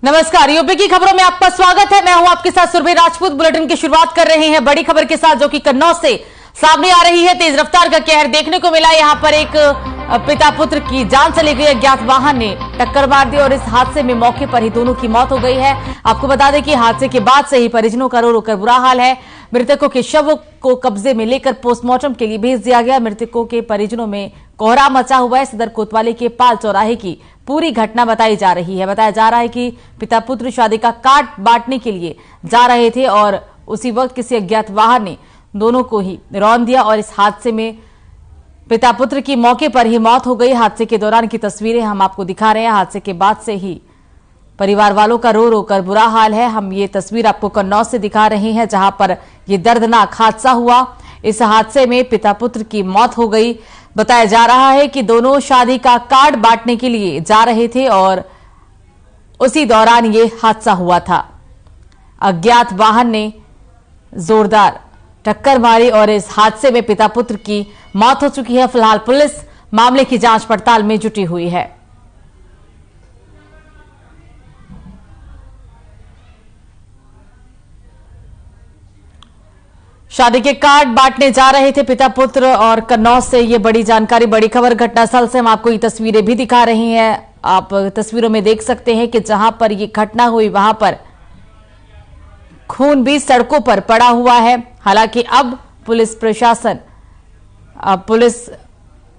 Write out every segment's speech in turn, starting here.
नमस्कार, यूपी की खबरों में आपका स्वागत है। मैं हूं आपके साथ सुरभि राजपूत। बुलेटिन की शुरुआत कर रहे हैं बड़ी खबर के साथ, जो कि कन्नौज से सामने आ रही है। तेज रफ्तार का कहर देखने को मिला। यहां पर एक पिता पुत्र की जान चली गई। अज्ञात वाहन ने टक्कर मार दी और इस हादसे में मौके पर ही दोनों की मौत हो गई है। आपको बता दें कि हादसे के बाद से ही परिजनों का रो रो कर बुरा हाल है। मृतकों के शवों को कब्जे में लेकर पोस्टमार्टम के लिए भेज दिया गया। मृतकों के परिजनों में कोहराम मचा हुआ है। सदर कोतवाली के पाल चौराहे की पूरी घटना बताई जा रही है। बताया जा रहा है कि पिता पुत्र शादी का कार्ड बांटने के लिए जा रहे थे और उसी वक्त किसी अज्ञात वाहन ने दोनों को ही रौंद दिया और इस हादसे में पिता पुत्र की मौके पर ही मौत हो गई। हादसे के दौरान की तस्वीरें हम आपको दिखा रहे हैं। हादसे के बाद से ही परिवार वालों का रो रो कर बुरा हाल है। हम ये तस्वीर आपको कन्नौज से दिखा रहे हैं, जहां पर यह दर्दनाक हादसा हुआ। इस हादसे में पिता पुत्र की मौत हो गई। बताया जा रहा है कि दोनों शादी का कार्ड बांटने के लिए जा रहे थे और उसी दौरान ये हादसा हुआ था। अज्ञात वाहन ने जोरदार टक्कर मारी और इस हादसे में पिता पुत्र की मौत हो चुकी है। फिलहाल पुलिस मामले की जांच पड़ताल में जुटी हुई है। शादी के कार्ड बांटने जा रहे थे पिता पुत्र और कन्नौज से ये बड़ी जानकारी, बड़ी खबर घटनास्थल से हम आपको ये तस्वीरें भी दिखा रही हैं। आप तस्वीरों में देख सकते हैं कि जहां पर ये घटना हुई वहां पर खून भी सड़कों पर पड़ा हुआ है। हालांकि अब पुलिस प्रशासन, पुलिस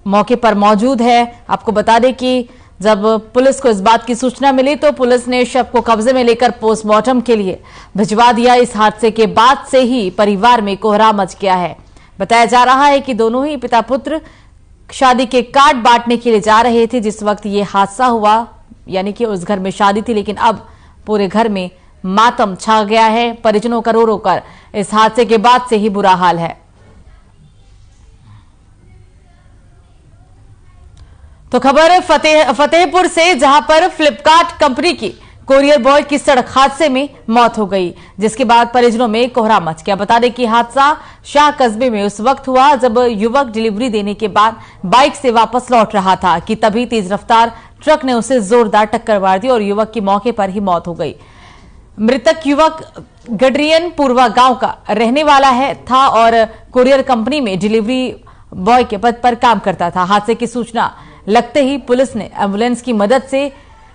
मौके पर मौजूद है। आपको बता दें कि जब पुलिस को इस बात की सूचना मिली तो पुलिस ने शव को कब्जे में लेकर पोस्टमार्टम के लिए भिजवा दिया। इस हादसे के बाद से ही परिवार में कोहराम मच गया है। बताया जा रहा है कि दोनों ही पिता पुत्र शादी के कार्ड बांटने के लिए जा रहे थे जिस वक्त ये हादसा हुआ, यानी कि उस घर में शादी थी, लेकिन अब पूरे घर में मातम छा गया है। परिजनों का रो रो कर इस हादसे के बाद से ही बुरा हाल है। तो खबर फतेहपुर से, जहां पर फ्लिपकार्ट कंपनी की कोरियर बॉय की सड़क हादसे में मौत हो गई, जिसके बाद परिजनों में कोहराम मच गया। बता दें कि हादसा शाह कस्बे में उस वक्त हुआ जब युवक डिलीवरी देने के बाद बाइक से वापस लौट रहा था कि तभी तेज रफ्तार ट्रक ने उसे जोरदार टक्कर मार दी और युवक की मौके पर ही मौत हो गई। मृतक युवक गडरियन पूर्वा गांव का रहने वाला था और कोरियर कंपनी में डिलीवरी बॉय के पद पर काम करता था। हादसे की सूचना लगते ही पुलिस ने एम्बुलेंस की मदद से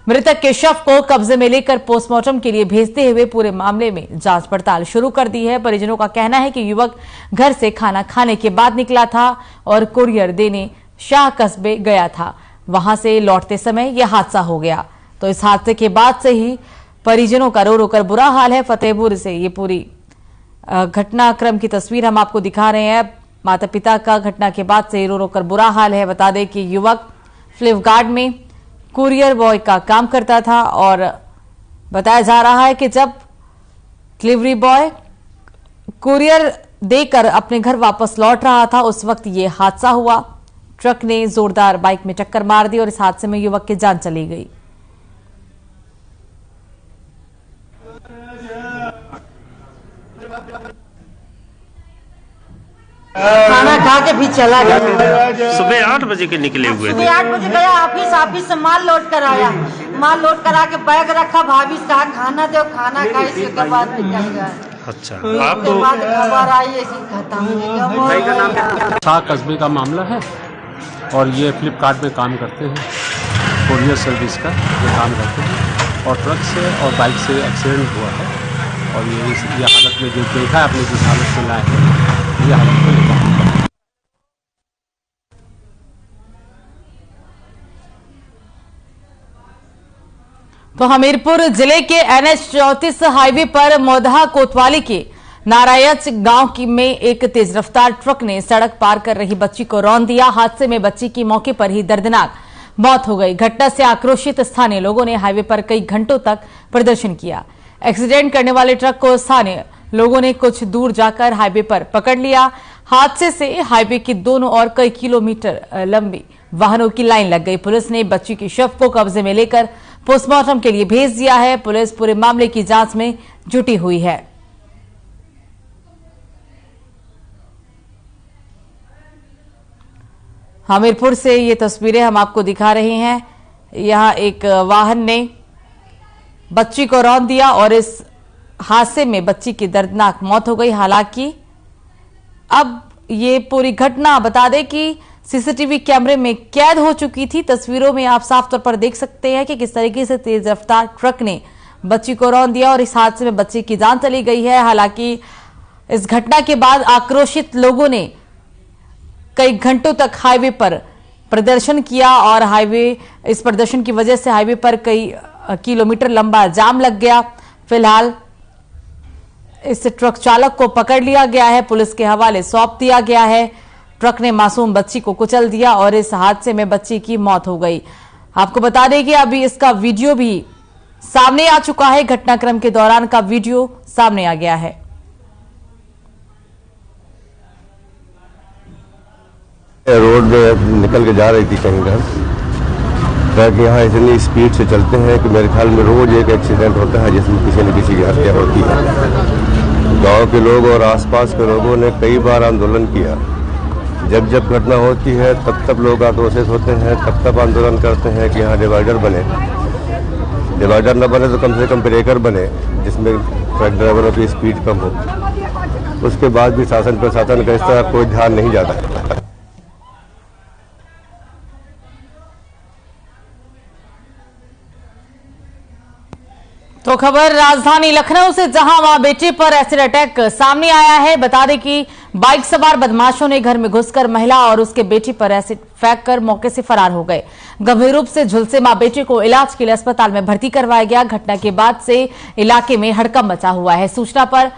मृतक के शव को कब्जे में लेकर पोस्टमार्टम के लिए भेजते हुए पूरे मामले में जांच पड़ताल शुरू कर दी है। परिजनों का कहना है कि युवक घर से खाना खाने के बाद निकला था और कुरियर देने शाह कस्बे गया था। वहां से लौटते समय यह हादसा हो गया। तो इस हादसे के बाद से ही परिजनों का रो रो कर बुरा हाल है। फतेहपुर से ये पूरी घटनाक्रम की तस्वीर हम आपको दिखा रहे हैं। माता पिता का घटना के बाद से रो रो कर बुरा हाल है। बता दें कि युवक फ्लिपकार्ट में कुरियर बॉय का काम करता था और बताया जा रहा है कि जब डिलीवरी बॉय कुरियर देकर अपने घर वापस लौट रहा था उस वक्त ये हादसा हुआ। ट्रक ने जोरदार बाइक में टक्कर मार दी और इस हादसे में युवक की जान चली गई। खाना खा के भी चला गया। सुबह 8 बजे के निकले हुए थे। सुबह 8 बजे गया ऑफिस से माल लोड कर आया। माल लोड करा के बैग रखा, भाभी से कहा खाना दो, खाना खाई, इसके बाद निकल गया। अच्छा, आप तो बाद खबर आई ऐसी खत्म। शाह कस्बे का मामला है और ये फ्लिपकार्ट में काम करते हैं, कोरियर सर्विस का ये काम करते हैं और ट्रक से और बाइक से एक्सीडेंट हुआ है और ये हालत में जो देखा है, अपने जिस हालत में लाए हैं ये हालत में लेकर। तो हमीरपुर जिले के NH 34 हाईवे पर मोदहा कोतवाली के नारायच गांव में एक तेज रफ्तार ट्रक ने सड़क पार कर रही बच्ची को रौंद दिया। हादसे में बच्ची की मौके पर ही दर्दनाक मौत हो गई। घटना से आक्रोशित स्थानीय लोगों ने हाईवे पर कई घंटों तक प्रदर्शन किया। एक्सीडेंट करने वाले ट्रक को स्थानीय लोगों ने कुछ दूर जाकर हाईवे पर पकड़ लिया। हादसे से हाईवे की दोनों ओर कई किलोमीटर लंबी वाहनों की लाइन लग गई। पुलिस ने बच्ची की शव को कब्जे में लेकर पोस्टमार्टम के लिए भेज दिया है। पुलिस पूरे मामले की जांच में जुटी हुई है। हमीरपुर से ये तस्वीरें हम आपको दिखा रहे हैं। यहां एक वाहन ने बच्ची को रौंद दिया और इस हादसे में बच्ची की दर्दनाक मौत हो गई। हालांकि अब ये पूरी घटना बता दें कि सीसीटीवी कैमरे में कैद हो चुकी थी। तस्वीरों में आप साफ तौर पर देख सकते हैं कि किस तरीके से तेज रफ्तार ट्रक ने बच्ची को रौंद दिया और इस हादसे में बच्ची की जान चली गई है। हालांकि इस घटना के बाद आक्रोशित लोगों ने कई घंटों तक हाईवे पर प्रदर्शन किया और इस प्रदर्शन की वजह से हाईवे पर कई किलोमीटर लंबा जाम लग गया। फिलहाल इस ट्रक चालक को पकड़ लिया गया है, पुलिस के हवाले सौंप दिया गया है। ट्रक ने मासूम बच्ची को कुचल दिया और इस हादसे में बच्ची की मौत हो गई। आपको बता दें कि अभी इसका वीडियो भी सामने आ चुका है। घटनाक्रम के दौरान का वीडियो सामने आ गया है। रोड निकल के जा रही थी कहीं घर, ट्रक यहाँ इतनी स्पीड से चलते हैं कि मेरे ख्याल में रोज एक एक्सीडेंट होता है जिसमें किसी न किसी की हत्या होती है। गांव के लोग और आसपास के लोगों ने कई बार आंदोलन किया। जब जब घटना होती है तब लोग आक्रोशित होते हैं, तब आंदोलन करते हैं कि यहाँ डिवाइडर बने। डिवाइडर न बने तो कम से कम ब्रेकर बने जिसमें ट्रक ड्राइवरों की स्पीड कम हो। उसके बाद भी शासन प्रशासन का इस तरह कोई ध्यान नहीं जाता। तो खबर राजधानी लखनऊ से, जहां मां बेटे पर एसिड अटैक सामने आया है। बता दें कि बाइक सवार बदमाशों ने घर में घुसकर महिला और उसके बेटी पर एसिड फेंककर मौके से फरार हो गए। गंभीर रूप से झुलसे मां बेटे को इलाज के लिए अस्पताल में भर्ती करवाया गया। घटना के बाद से इलाके में हड़कंप मचा हुआ है। सूचना पर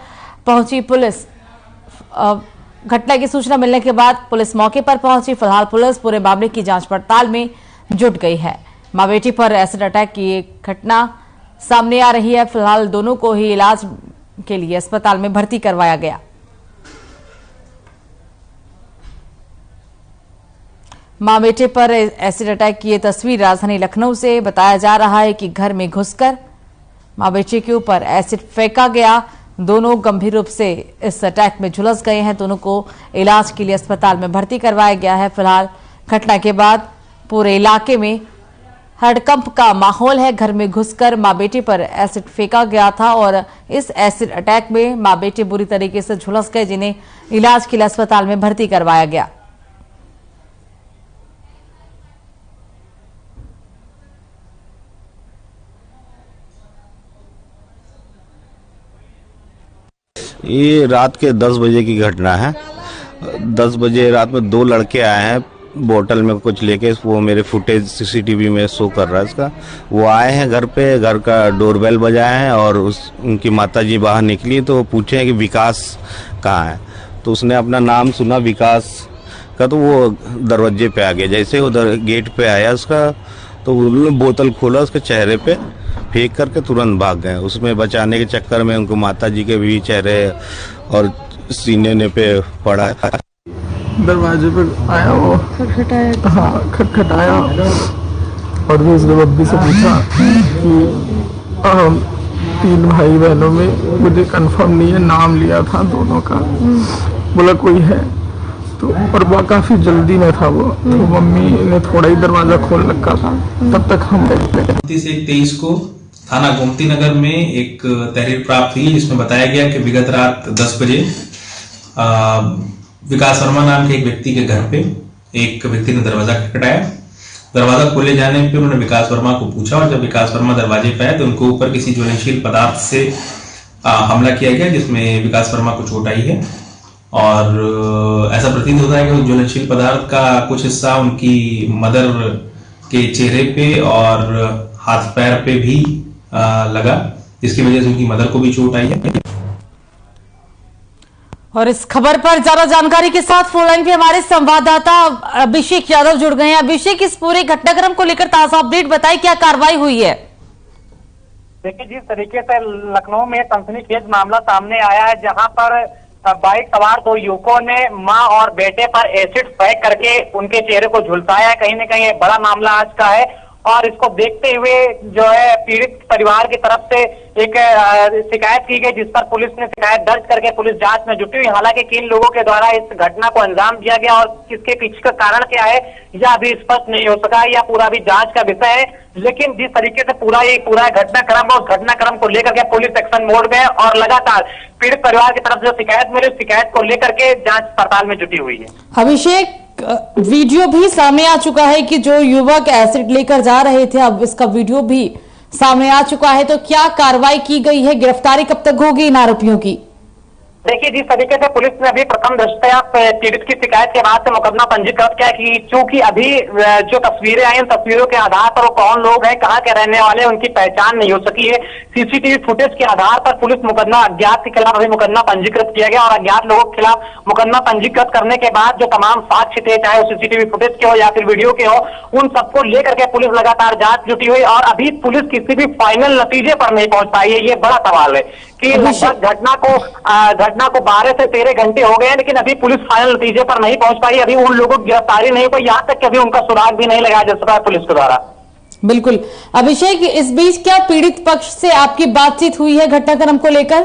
पहुंची पुलिस, घटना की सूचना मिलने के बाद पुलिस मौके पर पहुंची। फिलहाल पुलिस पूरे मामले की जांच पड़ताल में जुट गई है। मां बेटी पर एसिड अटैक की एक घटना सामने आ रही है। फिलहाल दोनों को ही इलाज के लिए अस्पताल में भर्ती करवाया गया। मां बेटे पर एसिड अटैक की ये तस्वीर राजधानी लखनऊ से। बताया जा रहा है कि घर में घुसकर मां बेटे के ऊपर एसिड फेंका गया। दोनों गंभीर रूप से इस अटैक में झुलस गए हैं। दोनों को इलाज के लिए अस्पताल में भर्ती करवाया गया है। फिलहाल घटना के बाद पूरे इलाके में हड़कंप का माहौल है। घर में घुसकर मां बेटे पर एसिड फेंका गया था और इस एसिड अटैक में मां बेटे बुरी तरीके से झुलस गए, जिन्हें इलाज के लिए अस्पताल में भर्ती करवाया गया। ये रात के 10 बजे की घटना है। 10 बजे रात में 2 लड़के आए हैं बोतल में कुछ लेके। वो मेरे फुटेज सीसीटीवी में शो कर रहा है इसका। वो आए हैं घर पे, घर का डोरबेल बजाए हैं और उनकी माताजी बाहर निकली तो पूछे हैं कि विकास कहाँ है। तो उसने अपना नाम सुना विकास का, तो वो दरवाजे पे आ गया। जैसे वो गेट पे आया उसका, तो उन्होंने बोतल खोला, उसके चेहरे पे फेंक करके तुरंत भाग गए। उसमें बचाने के चक्कर में उनको माताजी के भी चेहरे और सीने ने पे पड़ा। दरवाजे पे आया, वो खटखटाया। हाँ, खटखटाया और भी उसने बब्बी से पूछा कि 3 भाई बहनों में मुझे कंफर्म नहीं है, नाम लिया था दोनों का। बोला कोई है तो, और वो काफी जल्दी में था वो, तो मम्मी ने थोड़ा ही दरवाजा खोल रखा था। तब तक हम 23 को थाना गोमती नगर में एक तहरीर प्राप्त हुई जिसमें बताया गया कि विगत रात 10 बजे विकास वर्मा नाम के एक व्यक्ति के घर पे एक व्यक्ति ने दरवाजा खटखटाया। दरवाजा खोले जाने पे उन्होंने विकास वर्मा को पूछा और जब विकास वर्मा दरवाजे पे आए तो उनको ऊपर किसी ज्वलनशील पदार्थ से हमला किया गया, जिसमें विकास वर्मा को चोट आई है। और ऐसा प्रतीत होता है कि उस ज्वलनशील पदार्थ का कुछ हिस्सा उनकी मदर के चेहरे पे और हाथ पैर पे भी लगा, जिसकी वजह से उनकी मदर को भी चोट आई है। और इस खबर पर ज्यादा जानकारी के साथ फोन लाइन पे हमारे संवाददाता अभिषेक यादव जुड़ गए हैं। अभिषेक, इस पूरे घटनाक्रम को लेकर ताजा अपडेट बताइए, क्या कार्रवाई हुई है? देखिए, जिस तरीके से लखनऊ में सनसनीखेज मामला सामने आया है, जहां पर बाइक सवार 2 युवकों ने मां और बेटे पर एसिड फेंक करके उनके चेहरे को झुलसाया है, कहीं न कहीं बड़ा मामला आज का है। और इसको देखते हुए जो है पीड़ित परिवार की तरफ से एक शिकायत की गई, जिस पर पुलिस ने शिकायत दर्ज करके पुलिस जांच में जुटी हुई। हालांकि किन लोगों के द्वारा इस घटना को अंजाम दिया गया और किसके पीछे का कारण क्या है यह अभी स्पष्ट नहीं हो सका, यह पूरा भी जांच का विषय है। लेकिन जिस तरीके से पूरा घटनाक्रम और घटनाक्रम को लेकर के पुलिस एक्शन मोड में और लगातार पीड़ित परिवार की तरफ जो शिकायत मिली, शिकायत को लेकर के जांच पड़ताल में जुटी हुई है। अभिषेक, वीडियो भी सामने आ चुका है कि जो युवक एसिड लेकर जा रहे थे, अब इसका वीडियो भी सामने आ चुका है, तो क्या कार्रवाई की गई है? गिरफ्तारी कब तक होगी इन आरोपियों की? देखिए, जिस तरीके से पुलिस ने अभी प्रथम दृष्टया पीड़ित की शिकायत के बाद से मुकदमा पंजीकृत किया कि चूंकि अभी जो तस्वीरें आई, तस्वीरों के आधार पर वो कौन लोग हैं, कहाँ के रहने वाले हैं, उनकी पहचान नहीं हो सकी है। सीसीटीवी फुटेज के आधार पर पुलिस मुकदमा अज्ञात के खिलाफ अभी मुकदमा पंजीकृत किया गया और अज्ञात लोगों के खिलाफ मुकदमा पंजीकृत करने के बाद जो तमाम साक्ष्य थे, चाहे वो सीसीटीवी फुटेज के हो या फिर वीडियो के हो, उन सबको लेकर के पुलिस लगातार जांच जुटी हुई और अभी पुलिस किसी भी फाइनल नतीजे पर नहीं पहुंच पाई है। ये बड़ा सवाल है कि लगभग घटना को 12 से 13 घंटे हो गए हैं, लेकिन अभी पुलिस फाइनल नतीजे पर नहीं पहुंच पाई। अभी उन लोगों की गिरफ्तारी नहीं हुई, यहाँ तक कि अभी उनका सुराग भी नहीं लगाया जा सका पुलिस के द्वारा। बिल्कुल। अभिषेक, इस बीच क्या पीड़ित पक्ष से आपकी बातचीत हुई है घटनाक्रम को लेकर?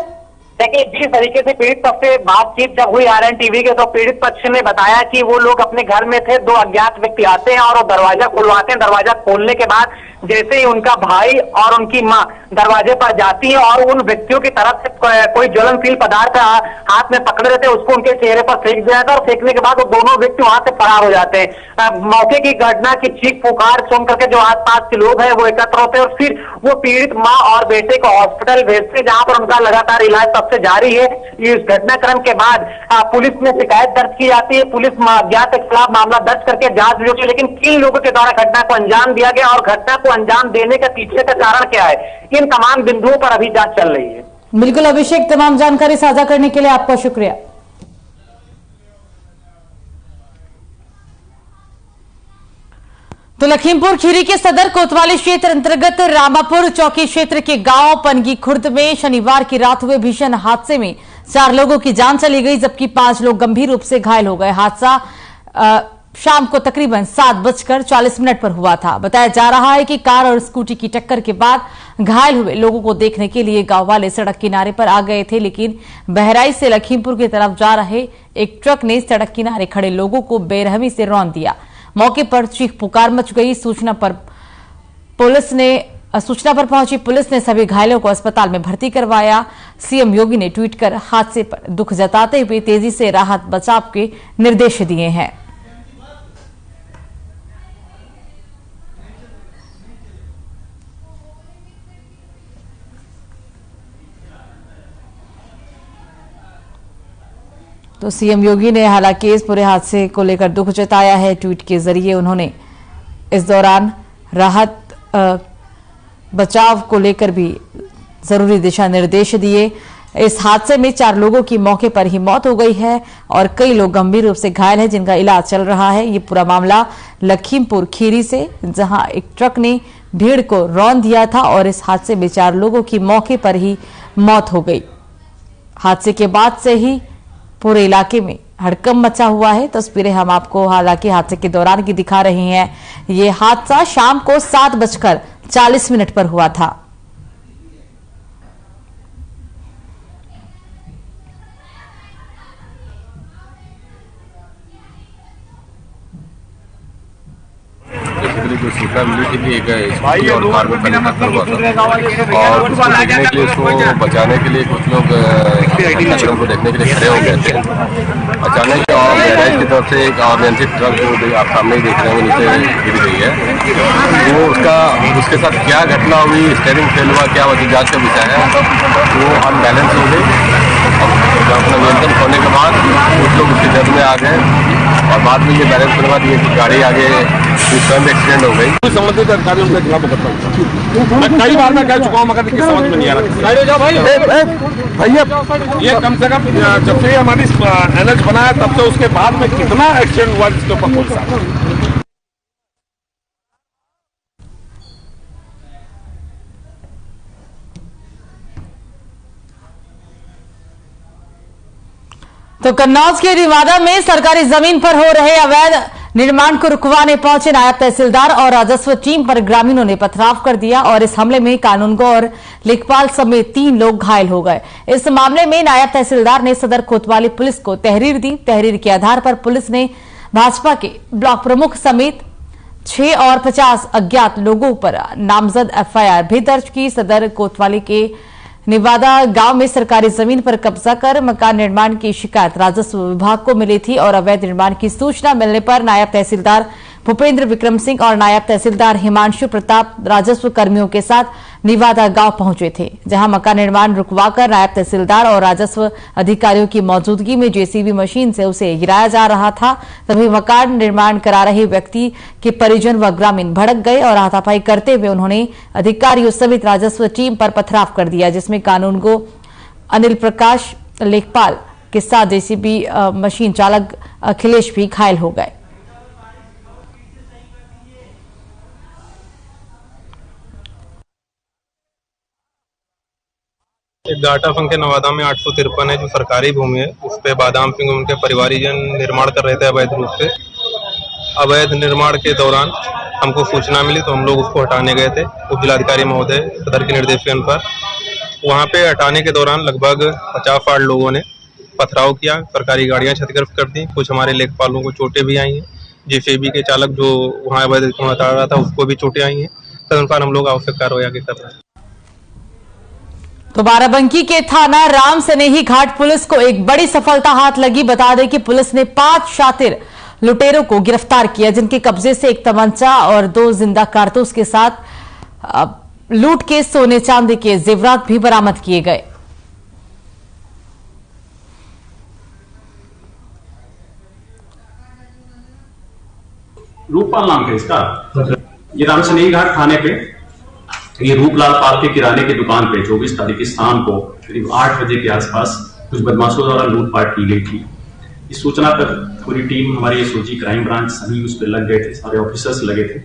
देखिए, जिस तरीके से पीड़ित पक्ष से बातचीत जब हुई RN TV के, तो पीड़ित पक्ष ने बताया कि वो लोग अपने घर में थे, 2 अज्ञात व्यक्ति आते हैं और वो दरवाजा खुलवाते हैं। दरवाजा खोलने के बाद जैसे ही उनका भाई और उनकी मां दरवाजे पर जाती है और उन व्यक्तियों की तरफ से कोई ज्वलनशील पदार्थ हाथ में पकड़े रहते हैं, उसको उनके चेहरे पर फेंक दिया जाता है और फेंकने के बाद वो दोनों व्यक्ति वहां से फरार हो जाते हैं। मौके की घटना की चीख पुकार सुन करके जो आसपास के लोग हैं वो एकत्र होते हैं और फिर वो पीड़ित मां और बेटे को हॉस्पिटल भेजते हैं, जहां पर उनका लगातार इलाज तब से जारी है। इस घटनाक्रम के बाद पुलिस में शिकायत दर्ज की जाती है। पुलिस अज्ञात के खिलाफ मामला दर्ज करके जांच भी होती है, लेकिन किन लोगों के द्वारा घटना को अंजाम दिया गया और घटना को अंजाम देने के पीछे का कारण क्या है, इन तमाम बिंदुओं पर अभी जांच चल रही है। बिल्कुल अभिषेक, तमाम जानकारी साझा करने के लिए आपका शुक्रिया। तो लखीमपुर खीरी के सदर कोतवाली क्षेत्र अंतर्गत रामापुर चौकी क्षेत्र के गांव पनगी खुर्द में शनिवार की रात हुए भीषण हादसे में 4 लोगों की जान चली गई, जबकि 5 लोग गंभीर रूप से घायल हो गए। हादसा शाम को तकरीबन 7:40 पर हुआ था। बताया जा रहा है कि कार और स्कूटी की टक्कर के बाद घायल हुए लोगों को देखने के लिए गांव वाले सड़क किनारे पर आ गए थे, लेकिन बहराइच से लखीमपुर की तरफ जा रहे एक ट्रक ने सड़क किनारे खड़े लोगों को बेरहमी से रौंद दिया। मौके पर चीख पुकार मच गई। सूचना पर पहुंची पुलिस ने सभी घायलों को अस्पताल में भर्ती करवाया। सीएम योगी ने ट्वीट कर हादसे पर दुख जताते हुए तेजी से राहत बचाव के निर्देश दिए हैं। तो सीएम योगी ने हालांकि इस पूरे हादसे को लेकर दुख जताया है। ट्वीट के जरिए उन्होंने इस दौरान राहत बचाव को लेकर भी जरूरी दिशा निर्देश दिए। इस हादसे में 4 लोगों की मौके पर ही मौत हो गई है और कई लोग गंभीर रूप से घायल हैं, जिनका इलाज चल रहा है। ये पूरा मामला लखीमपुर खीरी से, जहां एक ट्रक ने भीड़ को रौंद दिया था और इस हादसे में 4 लोगों की मौके पर ही मौत हो गई। हादसे के बाद से ही पूरे इलाके में हड़कंप मचा हुआ है। तस्वीरें हम आपको हालांकि हादसे के दौरान की दिखा रहे हैं। ये हादसा शाम को 7:40 पर हुआ था। जो सूचना मिली थी कि एक स्कूटी और कार में पहले टक्कर हुआ था और उसको देखने के लिए, उसको बचाने के लिए कुछ लोग घटनाक्रम को देखने के लिए खड़े हो गए थे। अचानक और बहराइच की तरफ से एक अनियंत्रित ट्रक जो आप सामने ही देख रहे हैं नीचे गिर गई है। वो उसके साथ क्या घटना हुई, स्टीयरिंग फेल हुआ, क्या वजह जांच का विषय है। वो अनबैलेंस हो गई और अपना नियंत्रण खोने के बाद कुछ लोग उसकी जद में आ गए और बाद में ये बैलेंस करवा दिए कि गाड़ी आगे स्वयं एक्सीडेंट हो गई। संबंधित अधिकारियों के खिलाफ मुकदमा मैं कई बार मैं कह चुका हूँ, मगर समझ में नहीं आ रहा। भैया ये कम से कम जब से हमारी NH बना है तब से उसके बाद में कितना एक्सीडेंट हुआ जिसके ऊपर कोई साथ। तो कन्नौज के रिवादा में सरकारी जमीन पर हो रहे अवैध निर्माण को रुकवाने पहुंचे नायब तहसीलदार और राजस्व टीम पर ग्रामीणों ने पथराव कर दिया और इस हमले में कानूनगो और लेखपाल समेत 3 लोग घायल हो गए। इस मामले में नायब तहसीलदार ने सदर कोतवाली पुलिस को तहरीर दी। तहरीर के आधार पर पुलिस ने भाजपा के ब्लॉक प्रमुख समेत 6 और 50 अज्ञात लोगों पर नामजद एफआईआर भी दर्ज की। सदर कोतवाली के निवादा गांव में सरकारी जमीन पर कब्जा कर मकान निर्माण की शिकायत राजस्व विभाग को मिली थी और अवैध निर्माण की सूचना मिलने पर नायब तहसीलदार भूपेंद्र विक्रम सिंह और नायब तहसीलदार हिमांशु प्रताप राजस्व कर्मियों के साथ निवादा गांव पहुंचे थे, जहां मकान निर्माण रुकवाकर नायब तहसीलदार और राजस्व अधिकारियों की मौजूदगी में जेसीबी मशीन से उसे गिराया जा रहा था। तभी मकान निर्माण करा रहे व्यक्ति के परिजन व ग्रामीण भड़क गए और हाथापाई करते हुए उन्होंने अधिकारियों समेत राजस्व टीम पर पथराव कर दिया, जिसमें कानूनगो अनिल प्रकाश लेखपाल के साथ जेसीबी मशीन चालक अखिलेश भी घायल हो गए। एक गाटा फंक के नवादा में 853 है जो सरकारी भूमि है, उस पे बादाम सिंह उनके परिवारीजन निर्माण कर रहे थे अवैध रूप से। अवैध निर्माण के दौरान हमको सूचना मिली तो हम लोग उसको हटाने गए थे। उप जिलाधिकारी महोदय सदर के निर्देशन पर वहाँ पे हटाने के दौरान लगभग 50-60 लोगों ने पथराव किया, सरकारी गाड़ियाँ क्षतिग्रस्त कर दी, कुछ हमारे लेखपालों को चोटें भी आई हैं। जेसीबी के चालक जो वहाँ अवैध हटा रहा था उसको भी चोटें आई हैं। तदनुसार हम लोग आवश्यक कार्रवाई आगे कर रहे हैं। तो बाराबंकी के थाना राम सनेही घाट पुलिस को एक बड़ी सफलता हाथ लगी। बता दें कि पुलिस ने 5 शातिर लुटेरों को गिरफ्तार किया, जिनके कब्जे से एक तमंचा और 2 जिंदा कारतूस के साथ लूट के सोने चांदी के जेवरात भी बरामद किए गए। रूपपाल नाम है इसका। ये राम सनेही घाट थाने पे ये रूपलाल पाल के किराने की दुकान पे 24 तारीख की शाम को करीब 8 बजे के आसपास कुछ बदमाशों द्वारा लूटपाट की गई थी। इस सूचना पर पूरी टीम हमारी एसओजी क्राइम ब्रांच सभी उस पर लग गए थे, सारे ऑफिसर्स लगे थे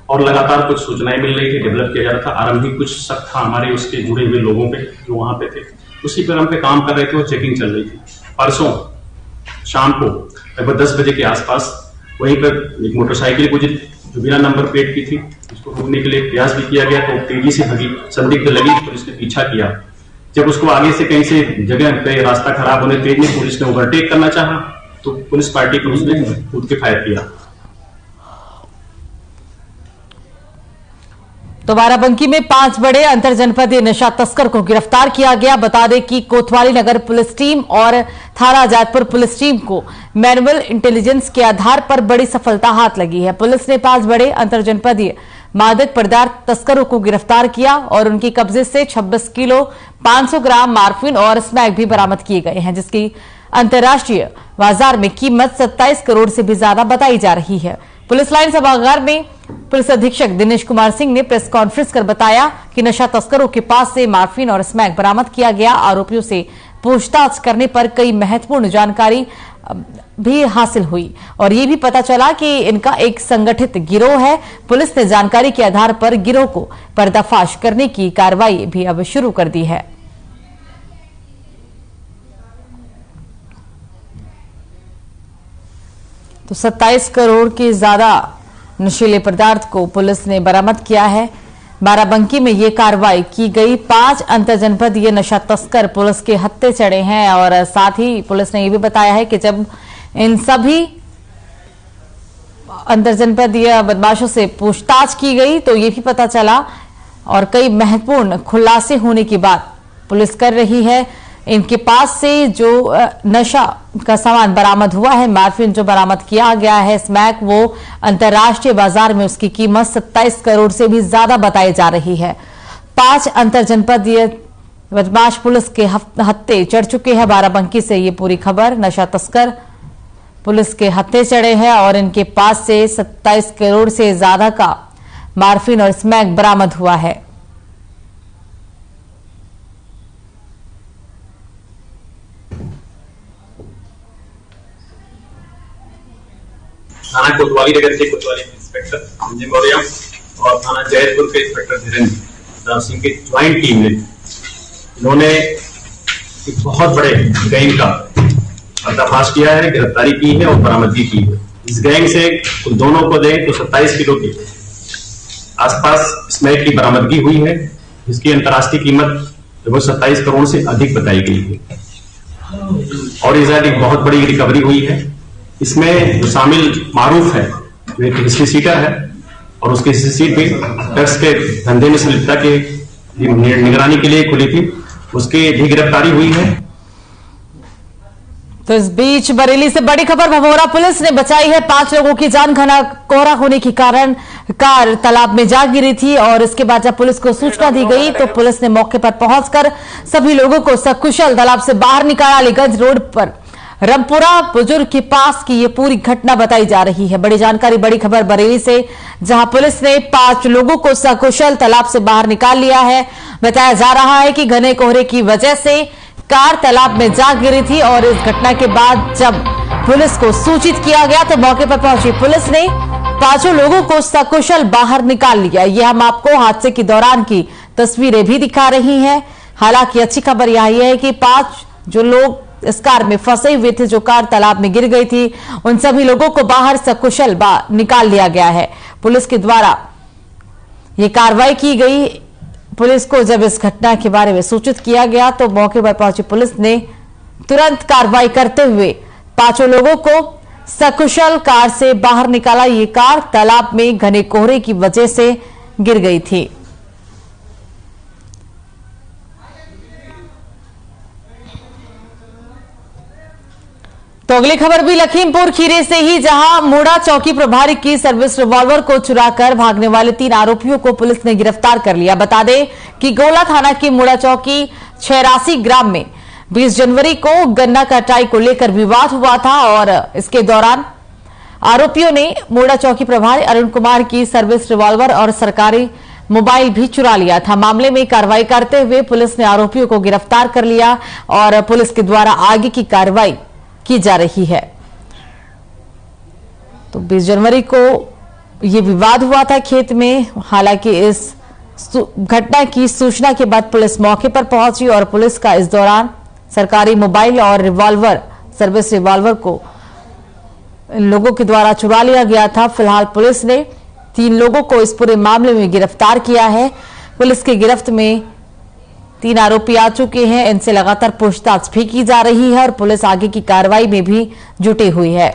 और लगातार कुछ सूचनाएं मिल रही थी, डेवलप किया जा रहा था। आरंभिक कुछ शक था हमारे उसके जुड़े हुए लोगों पे जो वहां पे थे, उसी पर हम पे काम कर रहे थे और चेकिंग चल रही थी। परसों शाम को लगभग 10 बजे के आसपास वहीं पर एक मोटरसाइकिल गुजरी जो बिना नंबर प्लेट की थी, उसको रोकने के लिए प्रयास भी किया गया तो तेजी से भगी, संदिग्ध लगी, पुलिस ने पीछा किया। जब उसको आगे से कहीं से जगह पे रास्ता खराब होने तेज में पुलिस ने ओवरटेक करना चाहा तो पुलिस पार्टी को उसने कूद के फायर किया। तो बाराबंकी में 5 बड़े अंतर जनपदीय नशा तस्कर को गिरफ्तार किया गया। बता दें कि कोतवाली नगर पुलिस टीम और थाना जातपुर पुलिस टीम को मैनुअल इंटेलिजेंस के आधार पर बड़ी सफलता हाथ लगी है। पुलिस ने 5 बड़े अंतर जनपदीय मादक पदार्थ तस्करों को गिरफ्तार किया और उनके कब्जे से 26 किलो 500 ग्राम मार्फिन और स्मैक भी बरामद किए गए हैं, जिसकी अंतर्राष्ट्रीय बाजार में कीमत 27 करोड़ से भी ज्यादा बताई जा रही है। पुलिस लाइन सभागार में पुलिस अधीक्षक दिनेश कुमार सिंह ने प्रेस कॉन्फ्रेंस कर बताया कि नशा तस्करों के पास से मार्फिन और स्मैक बरामद किया गया। आरोपियों से पूछताछ करने पर कई महत्वपूर्ण जानकारी भी हासिल हुई और ये भी पता चला कि इनका एक संगठित गिरोह है। पुलिस ने जानकारी के आधार पर गिरोह को पर्दाफाश करने की कार्रवाई भी अब शुरू कर दी है। तो 27 करोड़ के ज्यादा नशीले पदार्थ को पुलिस ने बरामद किया है। बाराबंकी में ये कार्रवाई की गई। 5 अंतरजनपदीय नशा तस्कर पुलिस के हत्थे चढ़े हैं और साथ ही पुलिस ने ये भी बताया है कि जब इन सभी अंतरजनपदीय बदमाशों से पूछताछ की गई तो ये भी पता चला और कई महत्वपूर्ण खुलासे होने की बात पुलिस कर रही है। इनके पास से जो नशा का सामान बरामद हुआ है, मार्फिन जो बरामद किया गया है, स्मैक, वो अंतर्राष्ट्रीय बाजार में उसकी कीमत 27 करोड़ से भी ज्यादा बताई जा रही है। 5 अंतरजनपदीय बदमाश पुलिस के हत्थे चढ़ चुके हैं। बाराबंकी से ये पूरी खबर। नशा तस्कर पुलिस के हत्थे चढ़े हैं और इनके पास से 27 करोड़ से ज्यादा का मार्फिन और स्मैक बरामद हुआ है। थाना कोतवाली नगर के कोतवाली इंस्पेक्टर संजय मौर्य और थाना जयपुर के इंस्पेक्टर धीरेन्द्र राव सिंह की ज्वाइंट टीम ने इन्होंने एक बहुत बड़े गैंग का पर्दाफाश किया है, गिरफ्तारी की है और बरामदगी की है। इस गैंग से दोनों को दें तो 27 किलो की आसपास स्मैक की बरामदगी हुई है, जिसकी अंतर्राष्ट्रीय कीमत लगभग 27 करोड़ से अधिक बताई गई है और इस एक बहुत बड़ी रिकवरी हुई है। इसमें जो शामिल मारूफ है वो एक हिस्ट्री सीटर है और उसकी हिस्ट्री सीट भी ड्रग्स के धंधे में संलिप्तता के निगरानी के लिए खुली थी, उसकी भी गिरफ्तारी हुई है। तो इस बीच बरेली से बड़ी खबर, भभोरा पुलिस ने बचाई है 5 लोगों की जान। घना कोहरा होने के कारण कार तालाब में जा गिरी थी और इसके बाद जब पुलिस को सूचना दी गई तो पुलिस ने मौके पर पहुंचकर सभी लोगों को सकुशल तालाब से बाहर निकाला। अलीगंज रोड पर रमपुरा बुजुर्ग के पास की ये पूरी घटना बताई जा रही है। बड़ी जानकारी, बड़ी खबर बरेली से, जहां पुलिस ने 5 लोगों को सकुशल तालाब से बाहर निकाल लिया है। बताया जा रहा है कि घने कोहरे की वजह से कार तालाब में जा गिरी थी और इस घटना के बाद जब पुलिस को सूचित किया गया तो मौके पर पहुंची पुलिस ने 5 लोगों को सकुशल बाहर निकाल लिया। यह हम आपको हादसे के दौरान की तस्वीरें भी दिखा रही हैं। हालांकि अच्छी खबर यह है कि 5 जो लोग इस कार में फंसे हुए थे, जो कार तालाब में गिर गई थी, उन सभी लोगों को बाहर सकुशल निकाल लिया गया है। पुलिस के द्वारा यह कार्रवाई की गई। पुलिस को जब इस घटना के बारे में सूचित किया गया तो मौके पर पहुंची पुलिस ने तुरंत कार्रवाई करते हुए 5 लोगों को सकुशल कार से बाहर निकाला। ये कार तालाब में घने कोहरे की वजह से गिर गई थी। तो अगली खबर भी लखीमपुर खीरी से ही, जहां मूड़ा चौकी प्रभारी की सर्विस रिवॉल्वर को चुराकर भागने वाले 3 आरोपियों को पुलिस ने गिरफ्तार कर लिया। बता दें कि गोला थाना की मूड़ा चौकी 86 ग्राम में 20 जनवरी को गन्ना कटाई को लेकर विवाद हुआ था और इसके दौरान आरोपियों ने मूड़ा चौकी प्रभारी अरुण कुमार की सर्विस रिवॉल्वर और सरकारी मोबाइल भी चुरा लिया था। मामले में कार्रवाई करते हुए पुलिस ने आरोपियों को गिरफ्तार कर लिया और पुलिस के द्वारा आगे की कार्रवाई की जा रही है। तो 20 जनवरी को यह विवाद हुआ था खेत में। हालांकि इस घटना की सूचना के बाद पुलिस मौके पर पहुंची और पुलिस का इस दौरान सरकारी मोबाइल और रिवॉल्वर, सर्विस रिवॉल्वर को इन लोगों के द्वारा चुरा लिया गया था। फिलहाल पुलिस ने 3 लोगों को इस पूरे मामले में गिरफ्तार किया है। पुलिस की गिरफ्त में 3 आरोपी आ चुके हैं। इनसे लगातार पूछताछ भी की जा रही है और पुलिस आगे की कार्रवाई में भी जुटी हुई है।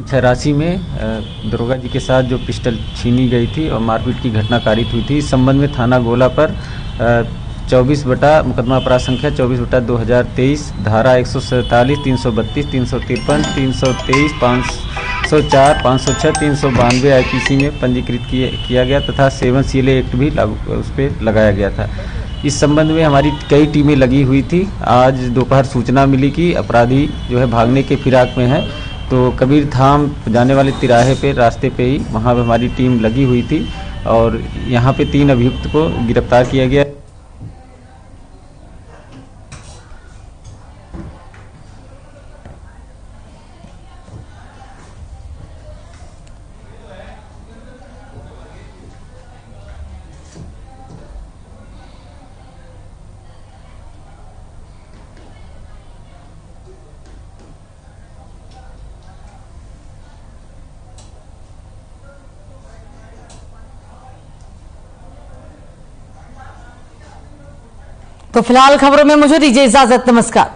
छरासी में दरोगा जी के साथ जो पिस्टल छीनी गई थी और मारपीट की घटना कारित हुई थी। इस संबंध में थाना गोला पर 24 बटा मुकदमा अपराध संख्या 24 बटा 2023 धारा 147, 332, 353, 323, 504, 506, 392 आईपीसी में पंजीकृत किया गया तथा 7 CLA एक्ट भी उस पर लगाया गया था। इस संबंध में हमारी कई टीमें लगी हुई थी। आज दोपहर सूचना मिली कि अपराधी जो है भागने के फिराक में है, तो कबीर धाम जाने वाले तिराहे पे रास्ते पे ही वहाँ पर हमारी टीम लगी हुई थी और यहाँ पे 3 अभियुक्त को गिरफ्तार किया गया। तो फिलहाल खबरों में मुझे दीजिए इजाजत। नमस्कार।